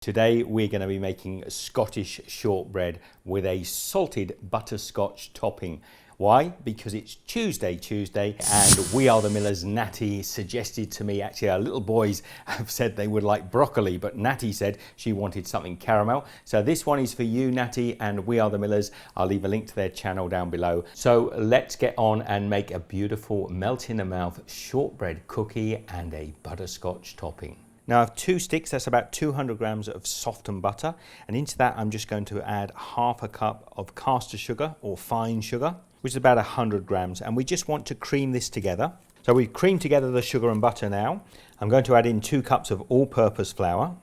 Today we're going to be making Scottish shortbread with a salted butterscotch topping. Why? Because it's Tuesday, and we are the millers. Nati suggested to me, actually our little boys have said they would like broccoli, but Nati said she wanted something caramel. So this one is for you, Nati, and we are the millers. I'll leave a link to their channel down below. So let's get on and make a beautiful melt in the mouth shortbread cookie and a butterscotch topping. Now I have 2 sticks, that's about 200 grams of softened butter, and into that I'm just going to add half a cup of caster sugar or fine sugar, which is about 100 grams, and we just want to cream this together. So we've creamed together the sugar and butter now. I'm going to add in 2 cups of all-purpose flour.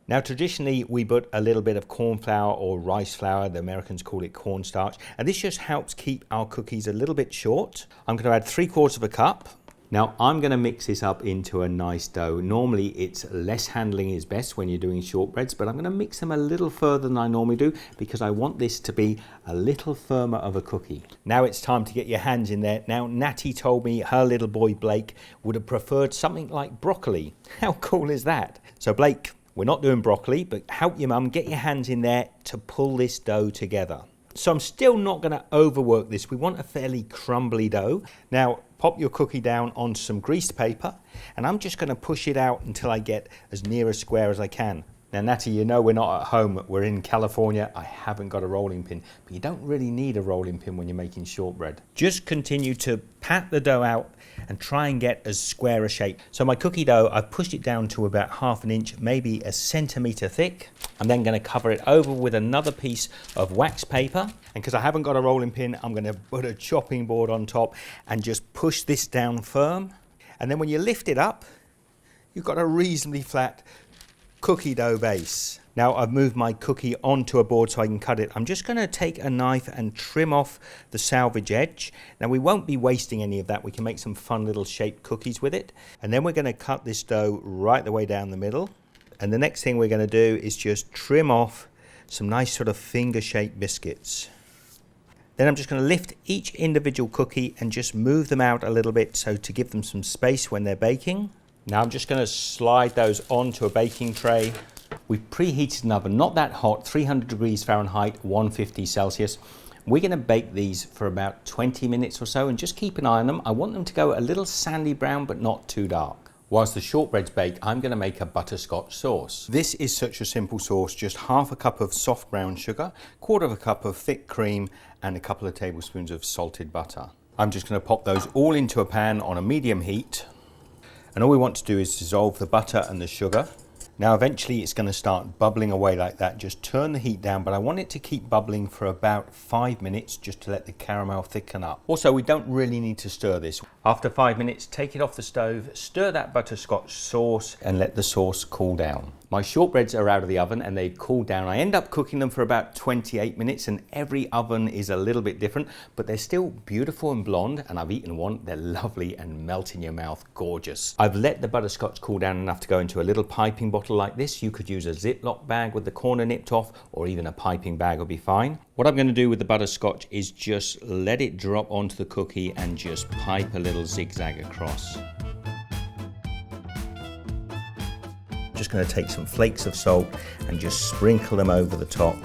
Now traditionally we put a little bit of corn flour or rice flour, the Americans call it cornstarch, and this just helps keep our cookies a little bit short. I'm going to add 3/4 cup. Now I'm going to mix this up into a nice dough. Normally it's less handling is best when you're doing shortbreads, but I'm going to mix them a little further than I normally do because I want this to be a little firmer of a cookie. Now it's time to get your hands in there. Now Nati told me her little boy Blake would have preferred something like broccoli. How cool is that? So Blake, we're not doing broccoli, but help your mum get your hands in there to pull this dough together. So I'm still not going to overwork this. We want a fairly crumbly dough. Now pop your cookie down on some greased paper, and I'm just going to push it out until I get as near a square as I can. Now Nati, you know we're not at home, we're in California. I haven't got a rolling pin, but you don't really need a rolling pin when you're making shortbread. Just continue to pat the dough out and try and get as square a shape. So my cookie dough, I've pushed it down to about 1/2 inch, maybe a centimetre thick. I'm then going to cover it over with another piece of wax paper. And because I haven't got a rolling pin, I'm going to put a chopping board on top and just push this down firm. And then when you lift it up, you've got a reasonably flat cookie dough base. Now I've moved my cookie onto a board so I can cut it. I'm just going to take a knife and trim off the salvage edge. Now we won't be wasting any of that. We can make some fun little shaped cookies with it. And then we're going to cut this dough right the way down the middle. And the next thing we're going to do is just trim off some nice sort of finger shaped biscuits. Then I'm just going to lift each individual cookie and just move them out a little bit so to give them some space when they're baking. Now I'm just going to slide those onto a baking tray. We've preheated an oven, not that hot, 300 degrees Fahrenheit, 150 Celsius. We're going to bake these for about 20 minutes or so, and just keep an eye on them. I want them to go a little sandy brown, but not too dark. Whilst the shortbreads bake, I'm going to make a butterscotch sauce. This is such a simple sauce, just 1/2 cup of soft brown sugar, 1/4 cup of thick cream, and a couple of tablespoons of salted butter. I'm just going to pop those all into a pan on a medium heat. And all we want to do is dissolve the butter and the sugar. Now eventually it's going to start bubbling away like that. Just turn the heat down, but I want it to keep bubbling for about 5 minutes just to let the caramel thicken up. Also, we don't really need to stir this. After 5 minutes, take it off the stove, stir that butterscotch sauce and let the sauce cool down. My shortbreads are out of the oven and they've cooled down. I end up cooking them for about 28 minutes, and every oven is a little bit different, but they're still beautiful and blonde, and I've eaten one. They're lovely and melt in your mouth, gorgeous. I've let the butterscotch cool down enough to go into a little piping bottle like this. You could use a Ziploc bag with the corner nipped off, or even a piping bag will be fine. What I'm going to do with the butterscotch is just let it drop onto the cookie and just pipe a little zigzag across. Just going to take some flakes of salt and just sprinkle them over the top.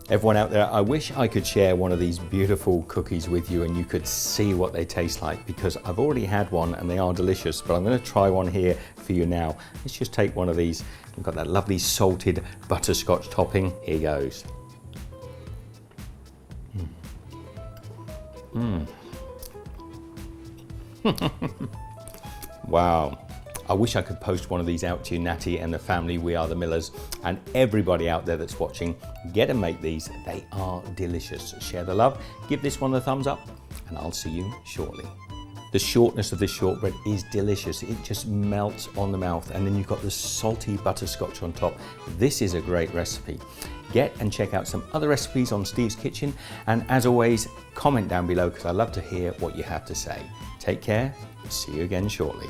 Everyone out there, I wish I could share one of these beautiful cookies with you and you could see what they taste like, because I've already had one and they are delicious, but I'm going to try one here for you now. Let's just take one of these. We've got that lovely salted butterscotch topping. Here goes. Wow. I wish I could post one of these out to you, Nati and the family. We are the millers, and everybody out there that's watching, get and make these. They are delicious. Share the love, give this one a thumbs up, and I'll see you shortly. The shortness of this shortbread is delicious. It just melts on the mouth, and then you've got the salty butterscotch on top. This is a great recipe. Get and check out some other recipes on Steve's Kitchen, and as always, comment down below because I love to hear what you have to say. Take care, see you again shortly.